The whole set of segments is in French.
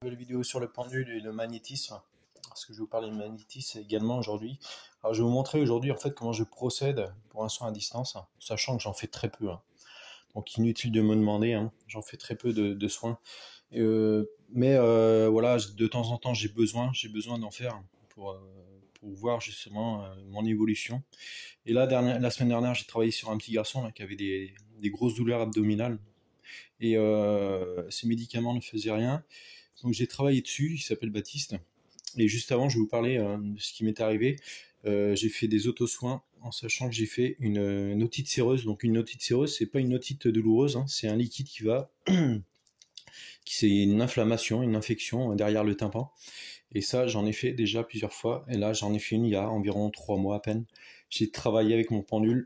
Nouvelle vidéo sur le pendule et le magnétisme, parce que je vais vous parler de magnétisme également aujourd'hui. Alors je vais vous montrer aujourd'hui en fait comment je procède pour un soin à distance, sachant que j'en fais très peu. Donc inutile de me demander, j'en fais très peu de soins. Mais voilà, de temps en temps j'ai besoin d'en faire pour voir justement mon évolution. Et là, la semaine dernière, j'ai travaillé sur un petit garçon là, qui avait des grosses douleurs abdominales. Et ces médicaments ne faisaient rien. Donc j'ai travaillé dessus, il s'appelle Baptiste. Et juste avant, je vais vous parler de ce qui m'est arrivé. J'ai fait des auto-soins en sachant que j'ai fait une otite séreuse. Donc une otite séreuse, c'est pas une otite douloureuse, c'est un liquide qui va, c'est une inflammation, une infection derrière le tympan. Et ça, j'en ai fait déjà plusieurs fois. Et là, j'en ai fait une il y a environ 3 mois à peine. J'ai travaillé avec mon pendule,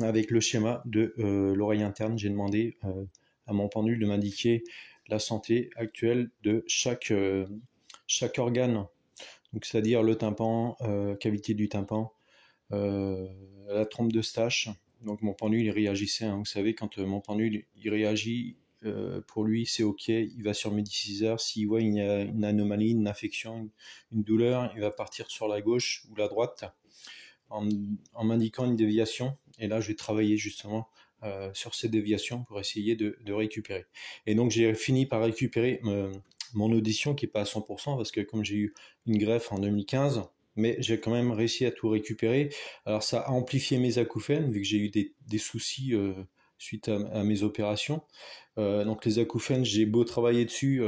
avec le schéma de l'oreille interne. J'ai demandé à mon pendule de m'indiquer la santé actuelle de chaque organe. Donc, c'est-à-dire le tympan, cavité du tympan, la trompe d'Eustache. Donc, mon pendule, il réagissait. Vous savez, quand mon pendule, il réagit, pour lui, c'est OK. Il va sur Médiciseur. S'il voit une anomalie, une infection, une douleur, il va partir sur la gauche ou la droite en m'indiquant une déviation. Et là, je vais travailler justement sur ces déviations pour essayer de récupérer. Et donc, j'ai fini par récupérer mon audition qui n'est pas à 100% parce que comme j'ai eu une greffe en 2015, mais j'ai quand même réussi à tout récupérer. Alors, ça a amplifié mes acouphènes vu que j'ai eu des soucis suite à mes opérations. Donc les acouphènes, j'ai beau travailler dessus,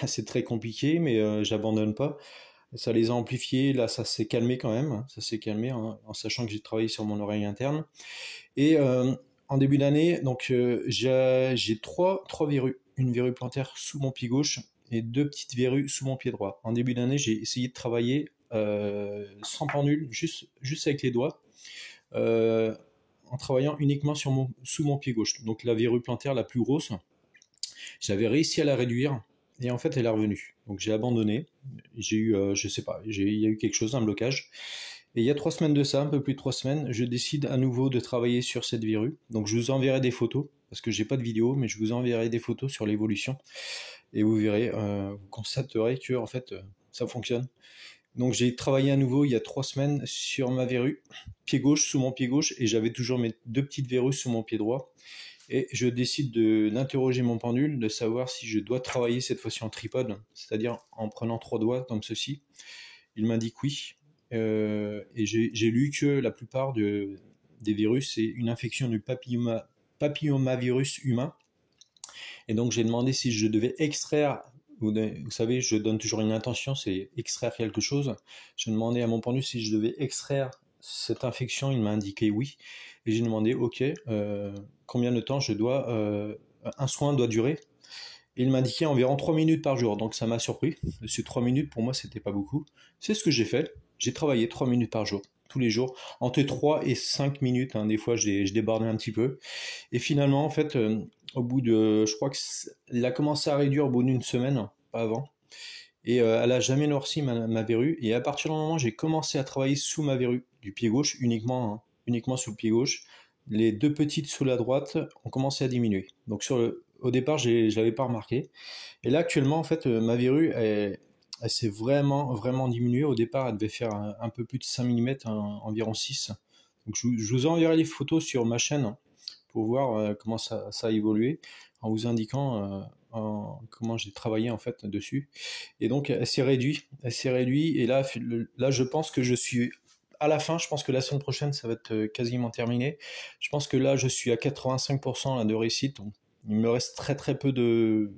c'est très compliqué, mais j'abandonne pas. Ça les a amplifiés, là ça s'est calmé quand même, ça s'est calmé en sachant que j'ai travaillé sur mon oreille interne. Et en début d'année, donc j'ai trois verrues, une verrue plantaire sous mon pied gauche et deux petites verrues sous mon pied droit. En début d'année, j'ai essayé de travailler sans pendule, juste avec les doigts. En travaillant uniquement sous mon pied gauche. Donc la verrue plantaire la plus grosse, j'avais réussi à la réduire et en fait elle est revenue. Donc j'ai abandonné. J'ai eu, je sais pas, il y a eu quelque chose, un blocage. Et il y a 3 semaines de ça, un peu plus de 3 semaines, je décide à nouveau de travailler sur cette verrue. Donc je vous enverrai des photos parce que j'ai pas de vidéo, mais je vous enverrai des photos sur l'évolution et vous verrez, vous constaterez que en fait ça fonctionne. Donc j'ai travaillé à nouveau il y a 3 semaines sur ma verrue, pied gauche, sous mon pied gauche, et j'avais toujours mes deux petites verrues sous mon pied droit. Et je décide d'interroger mon pendule, de savoir si je dois travailler cette fois-ci en tripode, c'est-à-dire en prenant 3 doigts comme ceci. Il m'indique oui. Et j'ai lu que la plupart des virus, c'est une infection du papillomavirus humain. Et donc j'ai demandé si je devais extraire. Vous savez, je donne toujours une intention, c'est extraire quelque chose. J'ai demandé à mon pendule si je devais extraire cette infection, il m'a indiqué oui. Et j'ai demandé, ok, combien de temps un soin doit durer. Et il m'a indiqué environ 3 minutes par jour, donc ça m'a surpris. Ces 3 minutes, pour moi, c'était pas beaucoup. C'est ce que j'ai fait. J'ai travaillé 3 minutes par jour, tous les jours, entre 3 et 5 minutes. Des fois, je débordais un petit peu. Et finalement, en fait, au bout de, je crois qu'il a commencé à réduire au bout d'une semaine, pas avant. Et elle a jamais noirci ma verrue. Et à partir du moment où j'ai commencé à travailler sous ma verrue, du pied gauche uniquement sous le pied gauche, les deux petites sous la droite ont commencé à diminuer. Donc au départ, je l'avais pas remarqué. Et là, actuellement, en fait, ma verrue, elle s'est vraiment diminuée. Au départ, elle devait faire un peu plus de 5 mm, environ 6. Donc je vous enverrai les photos sur ma chaîne pour voir comment ça a évolué, en vous indiquant comment j'ai travaillé en fait dessus. Et donc elle s'est réduite, et là je pense que je suis à la fin. Je pense que la semaine prochaine ça va être quasiment terminé. Je pense que là je suis à 85% là, de réussite. Donc, il me reste très peu de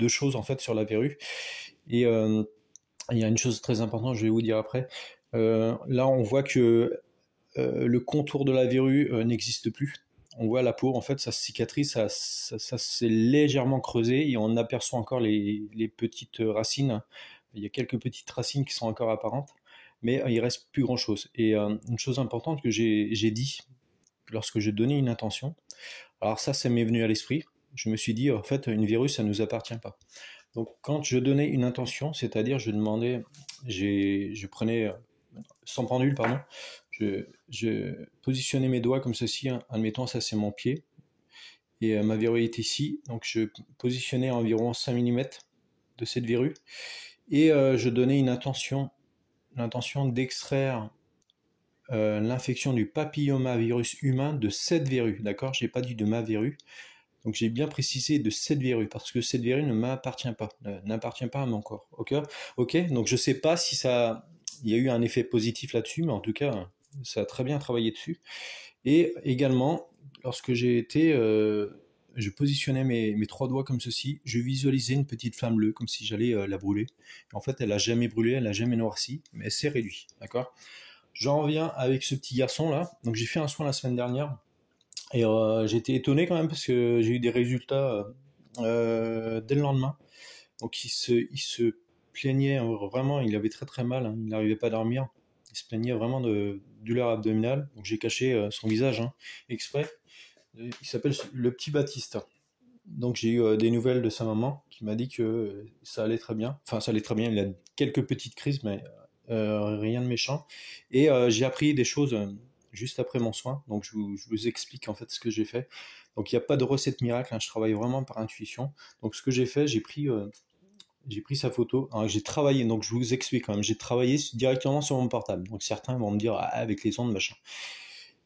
choses en fait sur la verrue. Et il y a une chose très importante, je vais vous dire après. Là on voit que le contour de la verrue n'existe plus. On voit la peau, en fait, ça cicatrise, ça s'est légèrement creusé et on aperçoit encore les petites racines. Il y a quelques petites racines qui sont encore apparentes, mais il reste plus grand chose. Et une chose importante que j'ai dit lorsque j'ai donné une intention, alors ça m'est venu à l'esprit. Je me suis dit, en fait, une verrue, ça ne nous appartient pas. Donc, quand je donnais une intention, c'est-à-dire je prenais, sans pendule, pardon, je positionnais mes doigts comme ceci, admettons ça c'est mon pied, et ma verrue est ici, donc je positionnais à environ 5 mm, de cette verrue. Et je donnais l'intention d'extraire l'infection du papillomavirus humain de cette verrue, d'accord? J'ai pas dit de ma verrue, donc j'ai bien précisé de cette verrue, parce que cette verrue ne m'appartient pas, n'appartient pas à mon corps, ok? Ok, donc je sais pas si il y a eu un effet positif là-dessus, mais en tout cas, ça a très bien travaillé dessus. Et également, lorsque j'ai été, je positionnais mes 3 doigts comme ceci, je visualisais une petite flamme bleue, comme si j'allais la brûler. En fait, elle n'a jamais brûlé, elle n'a jamais noirci, mais elle s'est réduite, d'accord? J'en reviens avec ce petit garçon là. Donc j'ai fait un soin la semaine dernière et j'ai été étonné quand même parce que j'ai eu des résultats dès le lendemain. Donc il se plaignait vraiment, il avait très très mal, hein, il n'arrivait pas à dormir. Il se plaignait vraiment de douleur abdominale. Donc j'ai caché son visage exprès. Il s'appelle le petit Baptiste. Donc j'ai eu des nouvelles de sa maman qui m'a dit que ça allait très bien. Enfin, ça allait très bien. Il a quelques petites crises, mais rien de méchant. Et j'ai appris des choses juste après mon soin. Donc je vous explique en fait ce que j'ai fait. Donc il n'y a pas de recette miracle, hein. Je travaille vraiment par intuition. Donc ce que j'ai fait, j'ai pris sa photo. Alors, j'ai travaillé. Donc je vous explique quand même. J'ai travaillé directement sur mon portable. Donc certains vont me dire ah, avec les ondes machin.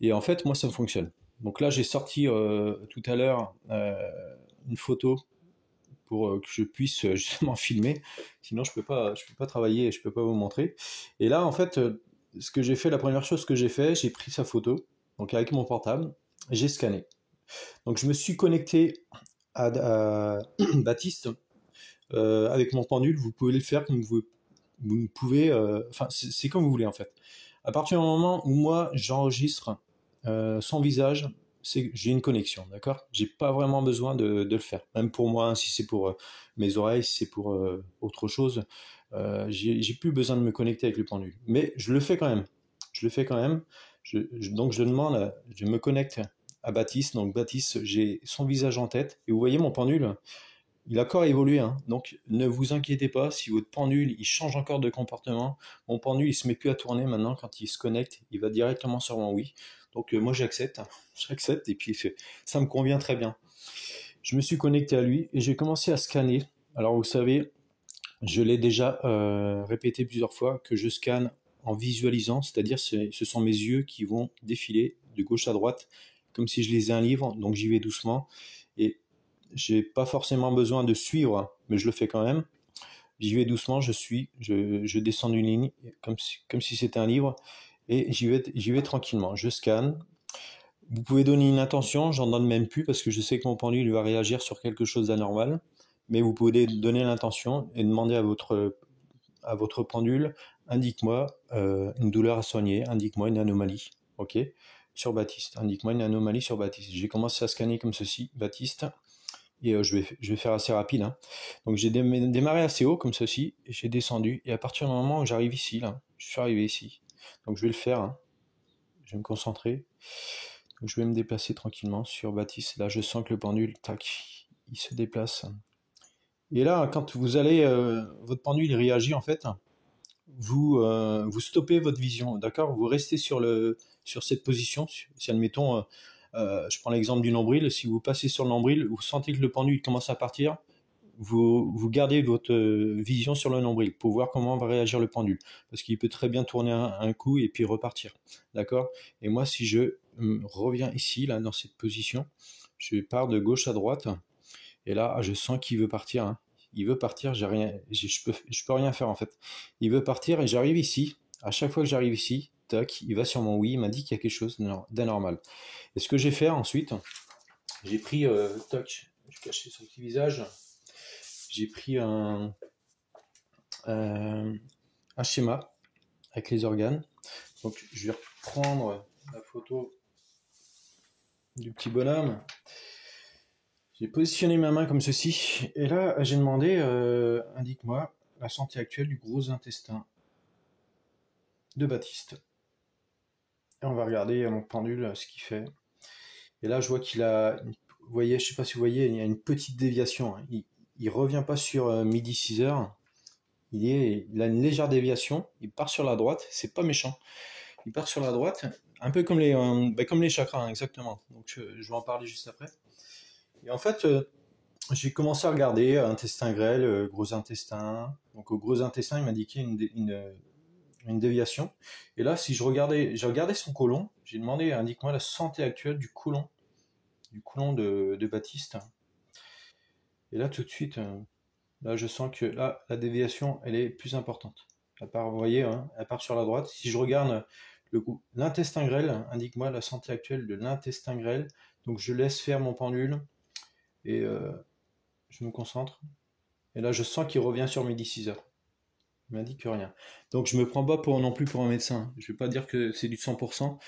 Et en fait moi ça fonctionne. Donc là j'ai sorti tout à l'heure une photo pour que je puisse justement filmer. Sinon, je peux pas travailler et je peux pas vous montrer. Et là, en fait, ce que j'ai fait, la première chose que j'ai fait, j'ai pris sa photo, donc avec mon portable, j'ai scanné. Donc, je me suis connecté à Baptiste avec mon pendule. Vous pouvez le faire comme vous pouvez. Enfin, c'est comme vous voulez en fait. À partir du moment où moi j'enregistre son visage, j'ai une connexion, d'accord? J'ai pas vraiment besoin de le faire. Même pour moi, hein, si c'est pour mes oreilles, si c'est pour autre chose, j'ai plus besoin de me connecter avec le pendule. Mais je le fais quand même. Je le fais quand même. Donc je demande, je me connecte à Baptiste. Donc Baptiste, j'ai son visage en tête. Et vous voyez mon pendule, il a encore évolué, hein. Donc ne vous inquiétez pas si votre pendule il change encore de comportement. Mon pendule il se met plus à tourner maintenant quand il se connecte, il va directement sur mon oui. Donc moi j'accepte, j'accepte et puis ça me convient très bien. Je me suis connecté à lui et j'ai commencé à scanner. Alors vous savez, je l'ai déjà répété plusieurs fois que je scanne en visualisant, c'est-à-dire ce sont mes yeux qui vont défiler de gauche à droite comme si je lisais un livre. Donc j'y vais doucement et j'ai pas forcément besoin de suivre, mais je le fais quand même. J'y vais doucement, je descends d'une ligne comme si c'était un livre et j'y vais tranquillement. Je scanne. Vous pouvez donner une intention, j'en donne même plus parce que je sais que mon pendule va réagir sur quelque chose d'anormal. Mais vous pouvez donner l'intention et demander à votre pendule, indique-moi une douleur à soigner, indique-moi une anomalie, ok? Sur Baptiste, indique-moi une anomalie sur Baptiste. J'ai commencé à scanner comme ceci, Baptiste, et je vais faire assez rapide, hein. Donc j'ai démarré assez haut comme ceci, et j'ai descendu, et à partir du moment où j'arrive ici, là, je suis arrivé ici, donc je vais le faire, hein. Je vais me concentrer, donc je vais me déplacer tranquillement sur Baptiste, là je sens que le pendule, tac, il se déplace. Et là, quand vous allez, votre pendule il réagit en fait, vous stoppez votre vision, d'accord? Vous restez sur cette position. Si admettons, je prends l'exemple du nombril, si vous passez sur le nombril, vous sentez que le pendule commence à partir, vous gardez votre vision sur le nombril pour voir comment va réagir le pendule. Parce qu'il peut très bien tourner un coup et puis repartir, d'accord? Et moi, si je reviens ici, là, dans cette position, je pars de gauche à droite, et là, je sens qu'il veut partir, hein. Il veut partir, je peux rien faire en fait. Il veut partir et j'arrive ici. À chaque fois que j'arrive ici, tac, il va sur mon oui, il m'a dit qu'il y a quelque chose d'anormal. Et ce que j'ai fait ensuite, j'ai pris, tac, je cachais son petit visage. J'ai pris un schéma avec les organes. Donc je vais reprendre la photo du petit bonhomme. J'ai positionné ma main comme ceci, et là j'ai demandé, indique-moi la santé actuelle du gros intestin de Baptiste. Et on va regarder mon pendule ce qu'il fait. Et là je vois qu'il a, vous voyez, je sais pas si vous voyez, il y a une petite déviation, hein. Il revient pas sur midi 6h, il a une légère déviation, il part sur la droite, c'est pas méchant. Il part sur la droite, un peu comme les chakras, hein, exactement. Donc je vais en parler juste après. Et en fait, j'ai commencé à regarder intestin grêle, gros intestin. Donc au gros intestin, il m'indiquait une déviation. Et là, si j'ai regardé son côlon, j'ai demandé, indique-moi la santé actuelle du côlon de Baptiste. Et là, tout de suite, là, je sens que là, la déviation, elle est plus importante. Elle part, vous voyez, hein, elle part sur la droite. Si je regarde l'intestin grêle, indique-moi la santé actuelle de l'intestin grêle. Donc je laisse faire mon pendule et je me concentre. Et là, je sens qu'il revient sur midi 6 heures. Il m'indique rien. Donc je me prends pas non plus pour un médecin. Je vais pas dire que c'est du 100%.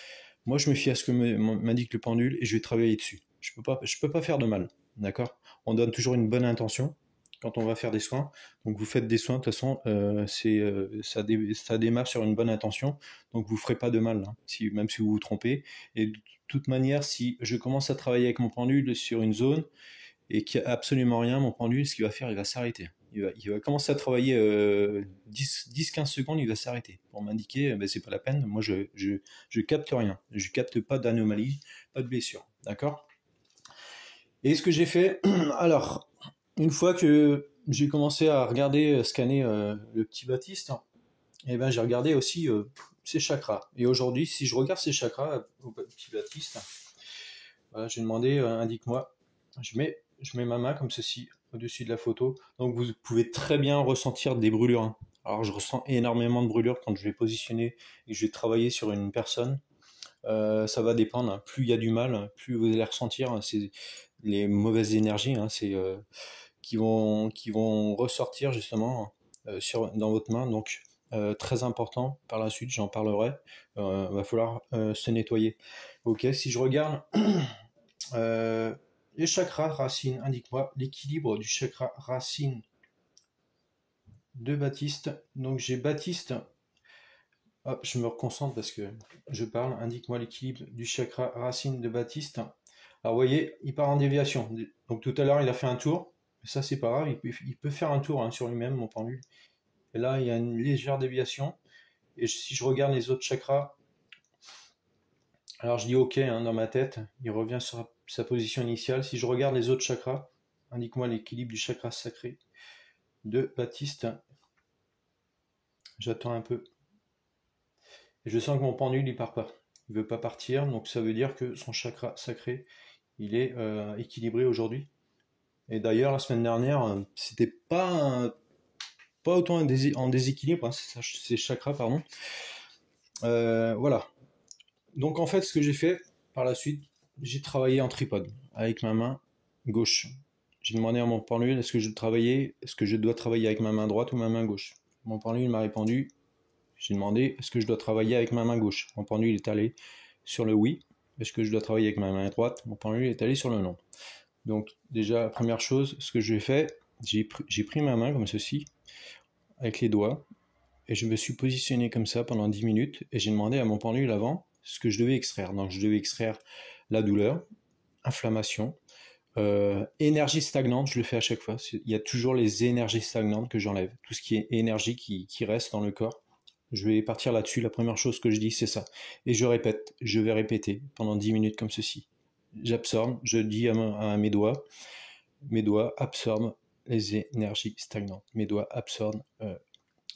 Moi, je me fie à ce que m'indique le pendule et je vais travailler dessus. Je peux pas faire de mal, d'accord? On donne toujours une bonne intention quand on va faire des soins. Donc vous faites des soins, de toute façon, ça démarre sur une bonne intention. Donc vous ferez pas de mal, hein, même si vous vous trompez. Et de toute manière, si je commence à travailler avec mon pendule sur une zone et qu'il n'y a absolument rien, mon pendule, ce qu'il va faire, il va s'arrêter. Il va commencer à travailler 10-15 secondes, il va s'arrêter pour m'indiquer, c'est pas la peine, moi je capte rien, je capte pas d'anomalie, pas de blessure, d'accord. Et ce que j'ai fait, alors, une fois que j'ai commencé à regarder, scanner le petit Baptiste, et ben j'ai regardé aussi ses chakras. Et aujourd'hui, si je regarde ses chakras au petit Baptiste, voilà, j'ai demandé, indique-moi, je mets ma main comme ceci au-dessus de la photo. Donc vous pouvez très bien ressentir des brûlures, hein. Alors je ressens énormément de brûlures quand je vais positionner et je vais travailler sur une personne. Ça va dépendre, hein. Plus il y a du mal, plus vous allez ressentir, hein. C'est les mauvaises énergies, hein, qui vont ressortir justement dans votre main. Donc très important, par la suite j'en parlerai. Va falloir se nettoyer. Ok, si je regarde les chakras racines, indique-moi l'équilibre du chakra racine de Baptiste. Donc j'ai Baptiste. Hop, je me reconcentre parce que je parle. Indique-moi l'équilibre du chakra racine de Baptiste. Alors vous voyez, il part en déviation. Donc tout à l'heure il a fait un tour. Ça c'est pas grave, il peut faire un tour, hein, sur lui-même, mon pendule. Et là il y a une légère déviation. Et si je regarde les autres chakras, alors je dis ok, hein, dans ma tête, il revient sur sa position initiale. Si je regarde les autres chakras, indique-moi l'équilibre du chakra sacré de Baptiste. J'attends un peu. Et je sens que mon pendule il part pas. Il veut pas partir, donc ça veut dire que son chakra sacré, il est équilibré aujourd'hui. Et d'ailleurs, la semaine dernière, c'était pas autant en déséquilibre, hein, ces chakras, pardon. Voilà. Donc en fait, ce que j'ai fait par la suite, j'ai travaillé en tripode avec ma main gauche. J'ai demandé à mon pendule, est-ce que je dois travailler avec ma main droite ou ma main gauche? Mon pendule m'a répondu, j'ai demandé, est-ce que je dois travailler avec ma main gauche? Mon pendule est allé sur le oui. Est-ce que je dois travailler avec ma main droite? Mon pendule est allé sur le non. Donc déjà, la première chose, ce que j'ai fait, j'ai pris ma main comme ceci, avec les doigts, et je me suis positionné comme ça pendant 10 minutes, et j'ai demandé à mon pendule avant ce que je devais extraire. Donc je devais extraire la douleur, inflammation, énergie stagnante, je le fais à chaque fois. Il y a toujours les énergies stagnantes que j'enlève. Tout ce qui est énergie qui reste dans le corps. Je vais partir là-dessus. La première chose que je dis, c'est ça. Et je répète, je vais répéter pendant 10 minutes comme ceci. J'absorbe, je dis à mes doigts absorbent les énergies stagnantes. Mes doigts absorbent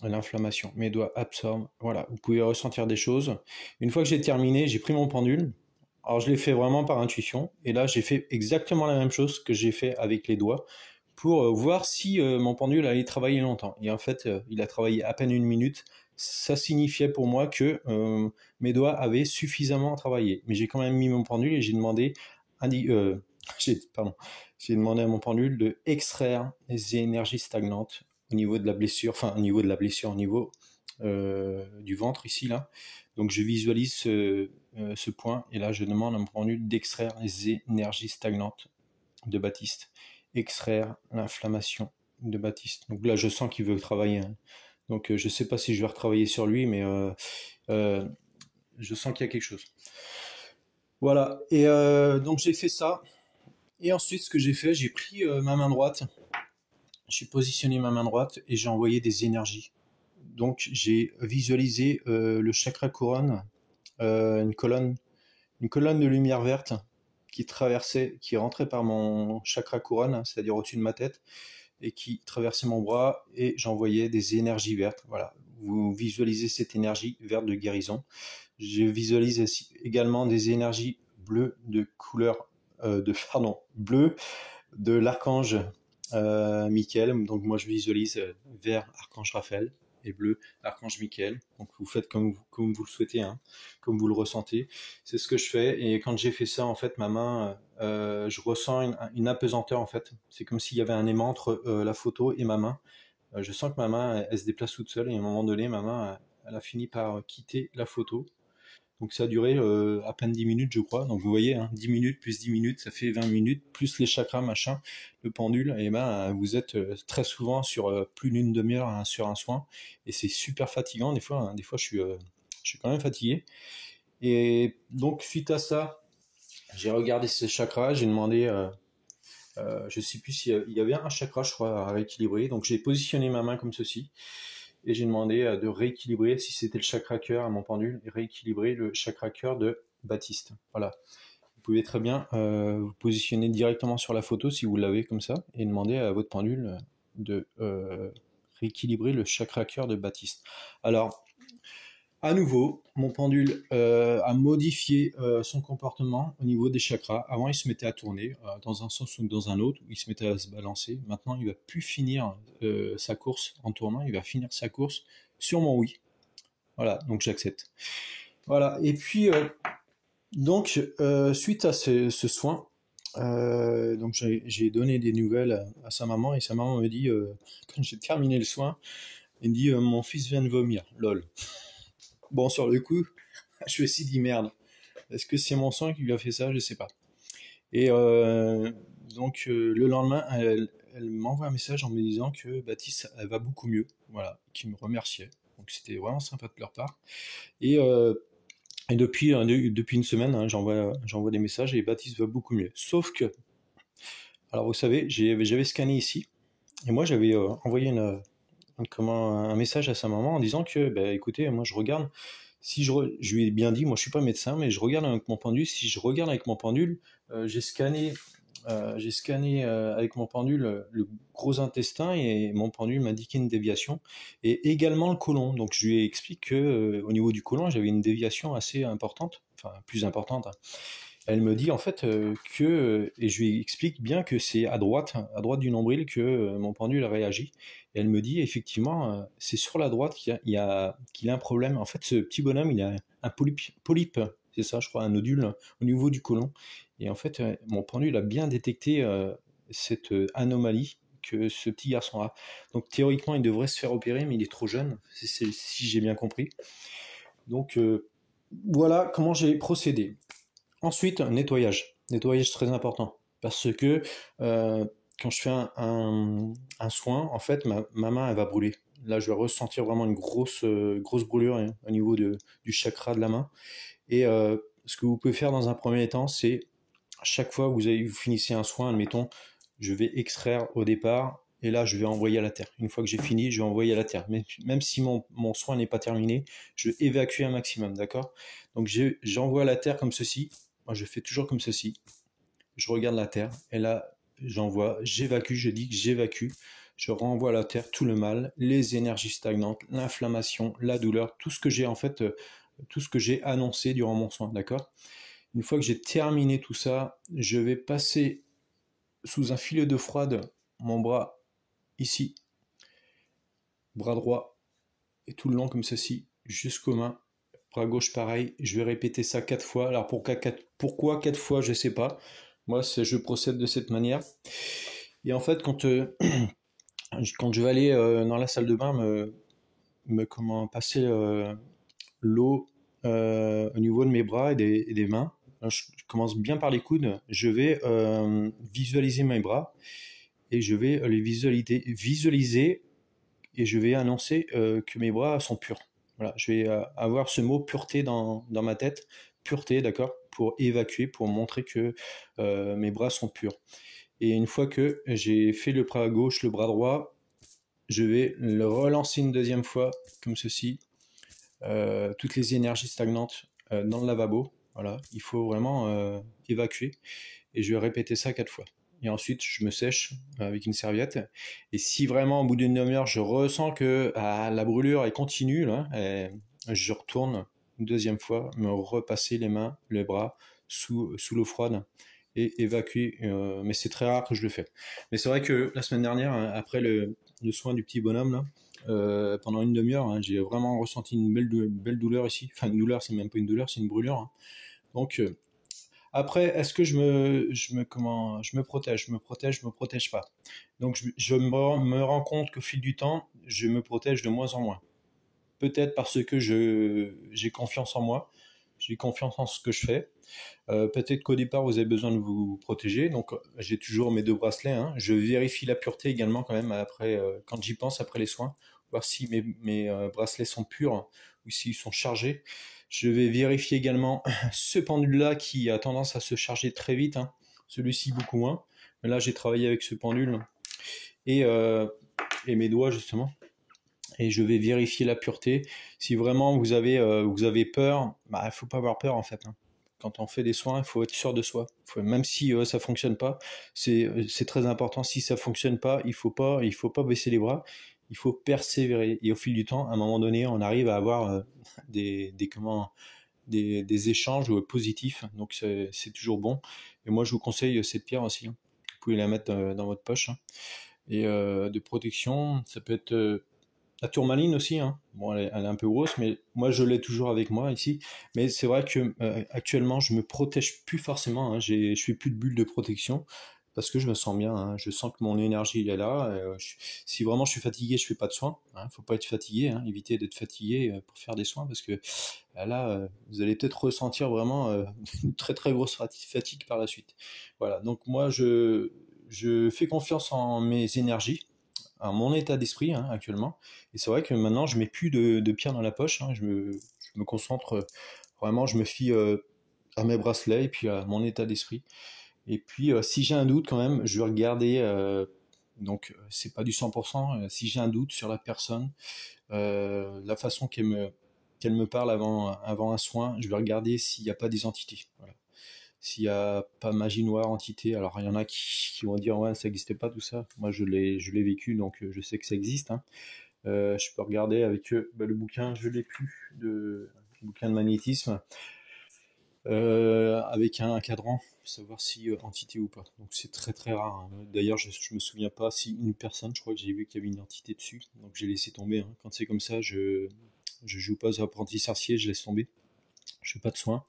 l'inflammation. Mes doigts absorbent. Voilà, vous pouvez ressentir des choses. Une fois que j'ai terminé, j'ai pris mon pendule. Alors je l'ai fait vraiment par intuition. Et là, j'ai fait exactement la même chose que j'ai fait avec les doigts pour voir si mon pendule allait travailler longtemps. Et en fait, il a travaillé à peine 1 minute. Ça signifiait pour moi que mes doigts avaient suffisamment travaillé. Mais j'ai quand même mis mon pendule et j'ai demandé, j'ai demandé à mon pendule de extraire les énergies stagnantes au niveau de la blessure, au niveau du ventre ici là. Donc je visualise ce point et là je demande à mon pendule d'extraire les énergies stagnantes de Baptiste, extraire l'inflammation de Baptiste. Donc là je sens qu'il veut travailler, hein. Donc je sais pas si je vais retravailler sur lui, mais je sens qu'il y a quelque chose. Voilà, et donc j'ai fait ça. Et ensuite, ce que j'ai fait, j'ai pris ma main droite, j'ai positionné ma main droite et j'ai envoyé des énergies. Donc j'ai visualisé le chakra couronne, une colonne de lumière verte qui rentrait par mon chakra couronne, hein, c'est-à-dire au-dessus de ma tête, et qui traversait mon bras, et j'envoyais des énergies vertes. Voilà, vous visualisez cette énergie verte de guérison. Je visualise également des énergies bleues de couleur bleu de l'archange Michael. Donc moi je visualise vert archange Raphaël et bleu archange Michael. Donc vous faites comme vous le souhaitez, hein, comme vous le ressentez. C'est ce que je fais, et quand j'ai fait ça, en fait, ma main, je ressens une apesanteur, en fait. C'est comme s'il y avait un aimant entre la photo et ma main. Je sens que ma main, elle se déplace toute seule, et à un moment donné, ma main, elle a fini par quitter la photo. Donc ça a duré à peine 10 minutes, je crois. Donc vous voyez, hein, 10 minutes plus 10 minutes, ça fait 20 minutes, plus les chakras, machin, le pendule. Et ben, vous êtes très souvent sur plus d'une demi-heure, hein, sur un soin. Et c'est super fatigant. Des fois, hein, je suis quand même fatigué. Et donc, suite à ça, j'ai regardé ces chakras, j'ai demandé, je sais plus s'il y avait un chakra, je crois, à rééquilibrer. Donc j'ai positionné ma main comme ceci. Et j'ai demandé de rééquilibrer, si c'était le chakra cœur à mon pendule, et rééquilibrer le chakra cœur de Baptiste. Voilà. Vous pouvez très bien vous positionner directement sur la photo si vous l'avez comme ça, et demander à votre pendule de rééquilibrer le chakra cœur de Baptiste. Alors, à nouveau, mon pendule a modifié son comportement au niveau des chakras. Avant, il se mettait à tourner dans un sens ou dans un autre, il se mettait à se balancer. Maintenant, il va plus finir sa course en tournant, il va finir sa course sur mon oui. Voilà, donc j'accepte. Voilà, et puis, donc, suite à ce soin, donc j'ai donné des nouvelles à sa maman, et sa maman me dit, quand j'ai terminé le soin, elle me dit, mon fils vient de vomir, lol. Bon, sur le coup, je me suis dit merde. Est-ce que c'est mon sang qui lui a fait ça? Je sais pas. Et donc le lendemain, elle m'envoie un message en me disant que Baptiste, elle va beaucoup mieux. Voilà, qui me remerciait. Donc c'était vraiment sympa de leur part. Et, depuis une semaine, hein, j'envoie des messages, et Baptiste va beaucoup mieux. Sauf que, alors vous savez, j'avais scanné ici, et moi j'avais envoyé un message à sa maman en disant que, bah, écoutez, moi je regarde. Si je lui ai bien dit, moi je suis pas médecin, mais je regarde avec mon pendule. Si je regarde avec mon pendule, j'ai scanné avec mon pendule le gros intestin, et mon pendule m'a indiqué une déviation, et également le côlon. Donc je lui explique que au niveau du côlon, j'avais une déviation assez importante, enfin plus importante, hein. Elle me dit en fait et je lui explique bien que c'est à droite du nombril que mon pendule a réagi. Et elle me dit effectivement, c'est sur la droite qu'il a un problème. En fait, ce petit bonhomme, il a un polype, c'est ça, je crois, un nodule au niveau du côlon. Et en fait, mon pendule a bien détecté cette anomalie que ce petit garçon a. Donc théoriquement, il devrait se faire opérer, mais il est trop jeune, si j'ai bien compris. Donc voilà comment j'ai procédé. Ensuite, nettoyage. Nettoyage très important. Parce que quand je fais un soin, en fait, ma main, elle va brûler. Là, je vais ressentir vraiment une grosse brûlure, hein, au niveau du chakra de la main. Et ce que vous pouvez faire dans un premier temps, c'est chaque fois que vous finissez un soin, admettons, je vais extraire au départ, et là, je vais envoyer à la terre. Une fois que j'ai fini, je vais envoyer à la terre. Mais même si mon soin n'est pas terminé, je vais évacuer un maximum, d'accord? Donc, j'envoie à la terre comme ceci. Moi, je fais toujours comme ceci. Je regarde la terre, et là, j'évacue, je dis que j'évacue. Je renvoie à la terre tout le mal, les énergies stagnantes, l'inflammation, la douleur, tout ce que j'ai tout ce que j'ai annoncé durant mon soin, d'accord? Une fois que j'ai terminé tout ça, je vais passer sous un filet d'eau froide mon bras ici, bras droit, et tout le long comme ceci, jusqu'aux mains. Bras gauche pareil, je vais répéter ça 4 fois. Alors pourquoi 4 fois, je sais pas. Moi, je procède de cette manière. Et en fait, quand je vais aller dans la salle de bain, passer l'eau au niveau de mes bras et des mains. Je commence bien par les coudes. Je vais visualiser mes bras, et je vais les visualiser, et je vais annoncer que mes bras sont purs. Voilà, je vais avoir ce mot pureté dans ma tête, pureté, d'accord, pour évacuer, pour montrer que mes bras sont purs. Et une fois que j'ai fait le bras gauche, le bras droit, je vais le relancer une deuxième fois, comme ceci, toutes les énergies stagnantes dans le lavabo. Voilà, il faut vraiment évacuer. Et je vais répéter ça 4 fois. Et ensuite, je me sèche avec une serviette. Et si vraiment, au bout d'une demi-heure, je ressens que la brûlure est continue, là, je retourne une deuxième fois, me repasser les mains, les bras sous l'eau froide et évacuer. Mais c'est très rare que je le fais. Mais c'est vrai que la semaine dernière, hein, après le soin du petit bonhomme, là, pendant une demi-heure, hein, j'ai vraiment ressenti une belle douleur ici. Enfin, une douleur, c'est même pas une douleur, c'est une brûlure. Hein. Donc, après, est-ce que je me protège, je me protège pas. Donc, me rends compte qu'au fil du temps, je me protège de moins en moins. Peut-être parce que j'ai confiance en moi, j'ai confiance en ce que je fais. Peut-être qu'au départ, vous avez besoin de vous protéger. Donc, j'ai toujours mes 2 bracelets. Hein. Je vérifie la pureté également quand même après, quand j'y pense après les soins, voir si mes bracelets sont purs ou s'ils sont chargés. Je vais vérifier également ce pendule-là qui a tendance à se charger très vite. Hein. Celui-ci beaucoup moins. Mais là, j'ai travaillé avec ce pendule et, euh, et mes doigts justement. Et je vais vérifier la pureté. Si vraiment vous avez peur, bah, il faut pas avoir peur en fait. Hein. Quand on fait des soins, il faut être sûr de soi. Même si ça fonctionne pas, c'est très important. Si ça fonctionne pas, il faut pas baisser les bras. Il faut persévérer. Et au fil du temps, à un moment donné, on arrive à avoir des échanges positifs. Donc c'est toujours bon. Et moi, je vous conseille cette pierre aussi. Hein. Vous pouvez la mettre dans votre poche. Hein. Et de protection, ça peut être la tourmaline aussi, hein. Bon, elle est un peu grosse, mais moi je l'ai toujours avec moi ici. Mais c'est vrai que actuellement je me protège plus forcément. Hein. Je fais plus de bulles de protection parce que je me sens bien. Hein. Je sens que mon énergie est là. Si vraiment je suis fatigué, je fais pas de soins. Hein. Faut pas être fatigué. Hein. Éviter d'être fatigué pour faire des soins parce que là, vous allez peut-être ressentir vraiment une très très grosse fatigue par la suite. Voilà. Donc moi je fais confiance en mes énergies à mon état d'esprit hein, actuellement. Et c'est vrai que maintenant, je mets plus de pierre dans la poche. Hein, je me concentre vraiment, je me fie à mes bracelets et puis à mon état d'esprit. Et puis, si j'ai un doute quand même, je vais regarder. Donc, c'est pas du 100%. Si j'ai un doute sur la personne, la façon qu'elle me parle avant un soin, je vais regarder s'il n'y a pas des entités. Voilà. S'il n'y a pas magie noire, entité, alors il y en a qui vont dire ouais ça n'existait pas tout ça. Moi je l'ai vécu donc je sais que ça existe. Hein. Je peux regarder avec eux le bouquin, je l'ai plus, le bouquin de magnétisme avec un cadran pour savoir si entité ou pas. Donc c'est très très rare. Hein. D'ailleurs je me souviens pas si une personne, je crois que j'ai vu qu'il y avait une entité dessus, donc j'ai laissé tomber. Hein. Quand c'est comme ça, je joue pas aux apprentis sorciers, je laisse tomber. Je fais pas de soins.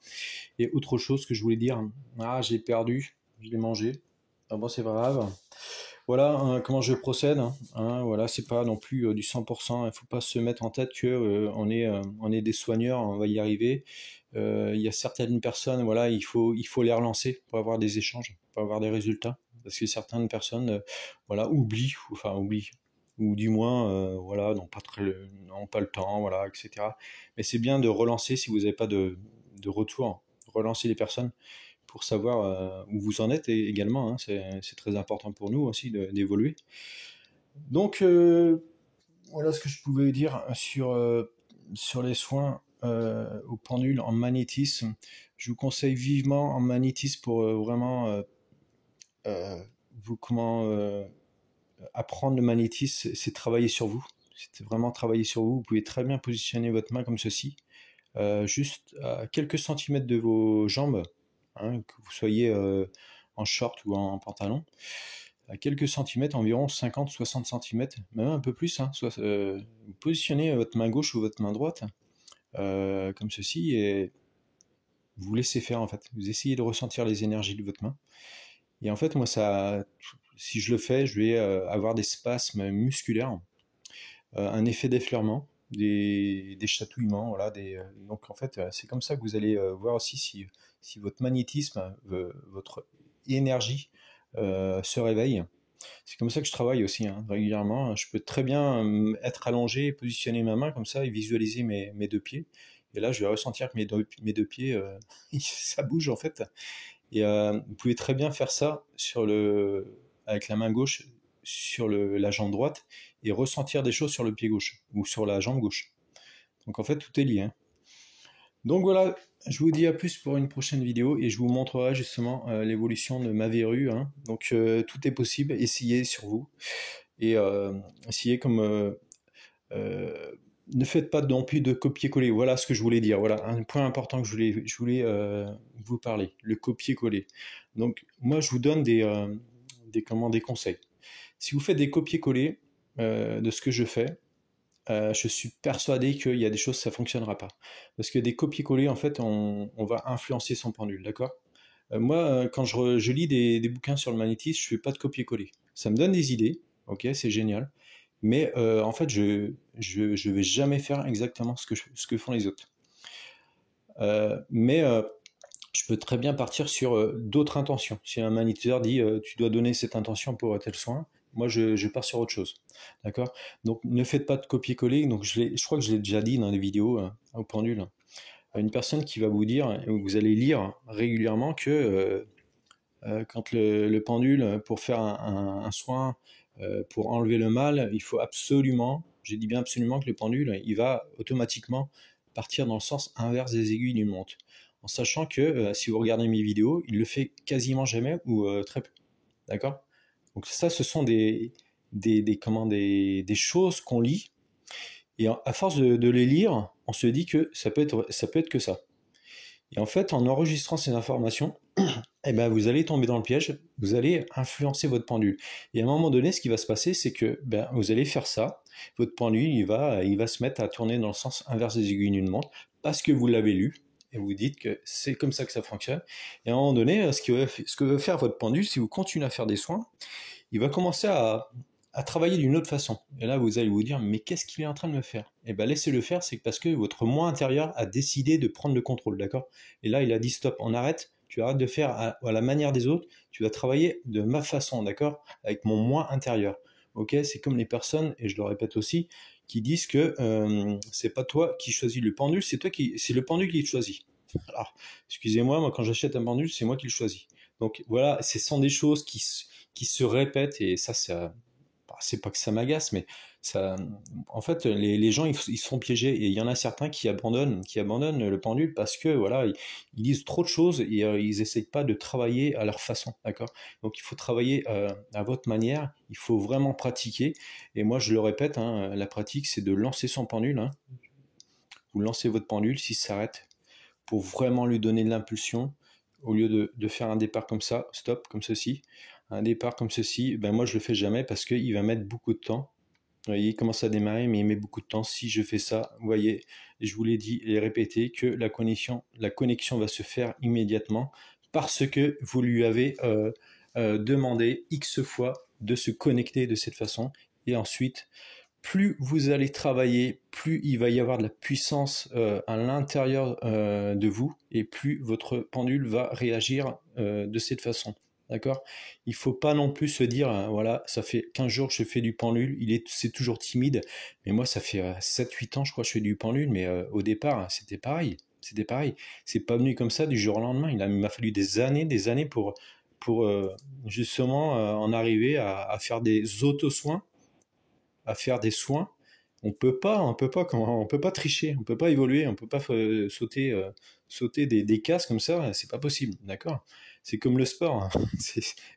Et autre chose que je voulais dire, j'ai perdu, je l'ai mangé. Ah bon, c'est pas grave. Voilà comment je procède. Hein, voilà, c'est pas non plus du 100%. Il faut pas se mettre en tête que on est des soigneurs, on va y arriver. Il y a certaines personnes, voilà, il faut les relancer pour avoir des échanges, pour avoir des résultats. Parce que certaines personnes, voilà, oublient, ou du moins, voilà, n'ont pas le temps, voilà, etc. Mais c'est bien de relancer si vous n'avez pas de retour, relancer les personnes pour savoir où vous en êtes et également. Hein, c'est très important pour nous aussi d'évoluer. Donc voilà ce que je pouvais dire sur les soins au pendule en magnétisme. Je vous conseille vivement en magnétisme pour vraiment euh, vous comment apprendre le magnétisme, c'est travailler sur vous. C'est vraiment travailler sur vous. Vous pouvez très bien positionner votre main comme ceci, juste à quelques centimètres de vos jambes, hein, que vous soyez en short ou en pantalon, à quelques centimètres, environ 50-60 centimètres, même un peu plus. Hein, vous positionnez votre main gauche ou votre main droite, comme ceci, et vous laissez faire en fait. Vous essayez de ressentir les énergies de votre main. Et en fait, moi, si je le fais, je vais avoir des spasmes musculaires, un effet d'effleurement, des chatouillements, voilà. Donc en fait, c'est comme ça que vous allez voir aussi si votre magnétisme, votre énergie se réveille. C'est comme ça que je travaille aussi hein, régulièrement. Je peux très bien être allongé, positionner ma main comme ça et visualiser mes 2 pieds. Et là, je vais ressentir que mes deux pieds, ça bouge en fait. Et vous pouvez très bien faire ça avec la main gauche sur la jambe droite et ressentir des choses sur le pied gauche ou sur la jambe gauche. Donc en fait, tout est lié. Hein. Donc voilà, je vous dis à plus pour une prochaine vidéo et je vous montrerai justement l'évolution de ma verrue, hein. Donc tout est possible, essayez sur vous et essayez comme ne faites pas non plus de copier-coller. Voilà ce que je voulais dire. Voilà un point important que je voulais vous parler, le copier-coller. Donc moi je vous donne des conseils. Si vous faites des copier-coller de ce que je fais, je suis persuadé qu'il y a des choses ça fonctionnera pas. Parce que des copier-coller, en fait, on va influencer son pendule, d'accord. Moi, quand je lis des bouquins sur le magnétisme, je fais pas de copier-coller. Ça me donne des idées, ok, c'est génial. Mais en fait, je vais jamais faire exactement ce que font les autres. Mais je peux très bien partir sur d'autres intentions. Si un magnétiseur dit tu dois donner cette intention pour tel soin, moi je pars sur autre chose. D'accord. Donc ne faites pas de copier-coller. Donc je crois que je l'ai déjà dit dans les vidéos au pendule. Une personne qui va vous dire, vous allez lire régulièrement que quand le pendule, pour faire un soin, pour enlever le mal, il faut absolument, j'ai dit bien absolument, que le pendule, il va automatiquement partir dans le sens inverse des aiguilles d'une montre. En sachant que si vous regardez mes vidéos, il le fait quasiment jamais ou très peu. D'accord. Donc ça, ce sont des choses qu'on lit, et à force de les lire, on se dit que ça peut être que ça. Et en fait, en enregistrant ces informations, eh ben, vous allez tomber dans le piège, vous allez influencer votre pendule. Et à un moment donné, ce qui va se passer, c'est que vous allez faire ça, votre pendule, il va se mettre à tourner dans le sens inverse des aiguilles d'une montre, parce que vous l'avez lu, et vous dites que c'est comme ça que ça fonctionne. Et à un moment donné, ce que veut faire votre pendule, si vous continuez à faire des soins, il va commencer à travailler d'une autre façon. Et là, vous allez vous dire, mais qu'est-ce qu'il est en train de me faire? Eh bien, laissez-le faire, c'est parce que votre moi intérieur a décidé de prendre le contrôle, d'accord? Et là, il a dit, stop, on arrête, tu arrêtes de faire à la manière des autres, tu vas travailler de ma façon, d'accord? Avec mon moi intérieur. Ok? C'est comme les personnes, et je le répète aussi, qui disent que c'est pas toi qui choisis le pendule, c'est le pendule qui te choisit. Alors, excusez-moi, moi quand j'achète un pendule, c'est moi qui le choisis. Donc voilà, ce sont des choses qui se répètent, et ça c'est pas que ça m'agace, mais ça, en fait, les gens ils sont piégés, et il y en a certains qui abandonnent le pendule parce que voilà, ils lisent trop de choses et ils essayent pas de travailler à leur façon, d'accord. Donc il faut travailler à votre manière, il faut vraiment pratiquer, et moi je le répète, hein, la pratique c'est de lancer son pendule, hein. Vous lancez votre pendule, s'il s'arrête, pour vraiment lui donner de l'impulsion, au lieu de faire un départ comme ça, stop, comme ceci, un départ comme ceci, ben moi je le fais jamais parce qu'il va mettre beaucoup de temps. Vous voyez, il commence à démarrer, mais il met beaucoup de temps. Si je fais ça, vous voyez, je vous l'ai dit et répété, que la connexion va se faire immédiatement parce que vous lui avez demandé X fois de se connecter de cette façon. Et ensuite, plus vous allez travailler, plus il va y avoir de la puissance à l'intérieur de vous, et plus votre pendule va réagir de cette façon. D'accord. Il ne faut pas non plus se dire, voilà, ça fait 15 jours que je fais du pendule, c'est toujours timide. Mais moi, ça fait 7-8 ans, je crois, que je fais du pendule, mais au départ, c'était pareil. C'était pareil. C'est pas venu comme ça du jour au lendemain. Il m'a fallu des années pour justement en arriver à faire des auto-soins, à faire des soins. On peut pas tricher, on peut pas évoluer, on peut pas sauter des cases comme ça, c'est pas possible, d'accord. C'est comme le sport, hein.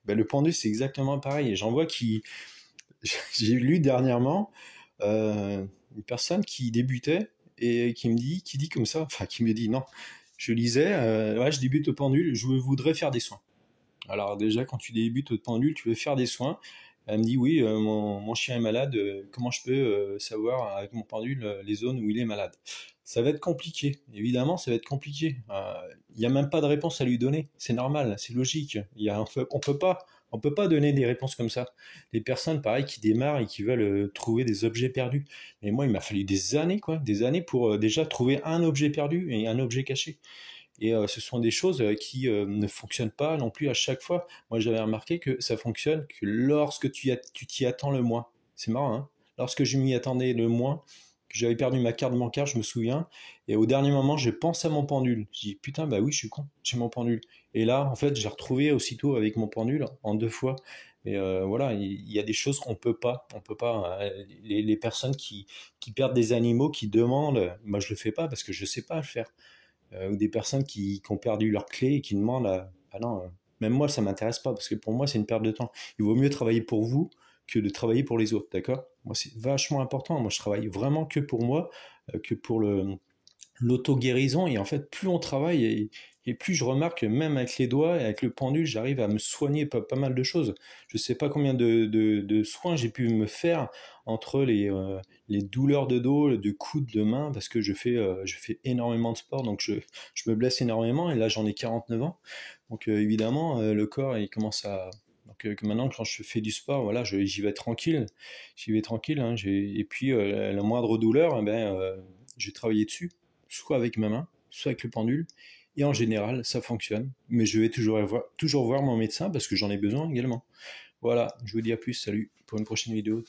Le pendu c'est exactement pareil. Et j'en vois qui, j'ai lu dernièrement une personne qui débutait et qui dit comme ça, enfin qui me dit non, je lisais, ouais, je débute au pendule, je voudrais faire des soins. Alors déjà, quand tu débutes au pendule, tu veux faire des soins. Elle me dit oui, mon chien est malade, comment je peux savoir avec mon pendule les zones où il est malade? Ça va être compliqué, évidemment, ça va être compliqué. Il n'y a même pas de réponse à lui donner, c'est normal, c'est logique. On peut pas donner des réponses comme ça. Les personnes, pareil, qui démarrent et qui veulent trouver des objets perdus. Mais moi, il m'a fallu des années, quoi, des années pour déjà trouver un objet perdu et un objet caché. Et ce sont des choses qui ne fonctionnent pas non plus à chaque fois. Moi, j'avais remarqué que ça fonctionne que lorsque tu t'y attends le moins. C'est marrant, hein. Lorsque je m'y attendais le moins, que j'avais perdu ma carte bancaire, je me souviens, et au dernier moment, je pense à mon pendule. Je dis, putain, bah oui, je suis con, j'ai mon pendule. Et là, en fait, j'ai retrouvé aussitôt avec mon pendule en 2 fois. Et voilà, il y a des choses qu'on peut pas. On peut pas. Les personnes qui perdent des animaux, qui demandent, moi je le fais pas parce que je sais pas le faire. ou des personnes qui ont perdu leurs clés et qui demandent ah non, même moi ça m'intéresse pas parce que pour moi c'est une perte de temps. Il vaut mieux travailler pour vous que de travailler pour les autres, d'accord? Moi c'est vachement important. Moi je travaille vraiment que pour moi, que pour l'auto-guérison. Et en fait, plus on travaille et plus je remarque que même avec les doigts et avec le pendule, j'arrive à me soigner pas mal de choses. Je sais pas combien de soins j'ai pu me faire entre les douleurs de dos, de coudes, de main, parce que je fais énormément de sport, donc je me blesse énormément, et là j'en ai 49 ans. Donc évidemment, le corps, il commence à... Donc que maintenant, quand je fais du sport, voilà, j'y vais tranquille, hein, et puis la moindre douleur, je vais travailler dessus, soit avec ma main, soit avec le pendule. Et en général, ça fonctionne. Mais je vais toujours voir mon médecin parce que j'en ai besoin également. Voilà, je vous dis à plus, salut, pour une prochaine vidéo.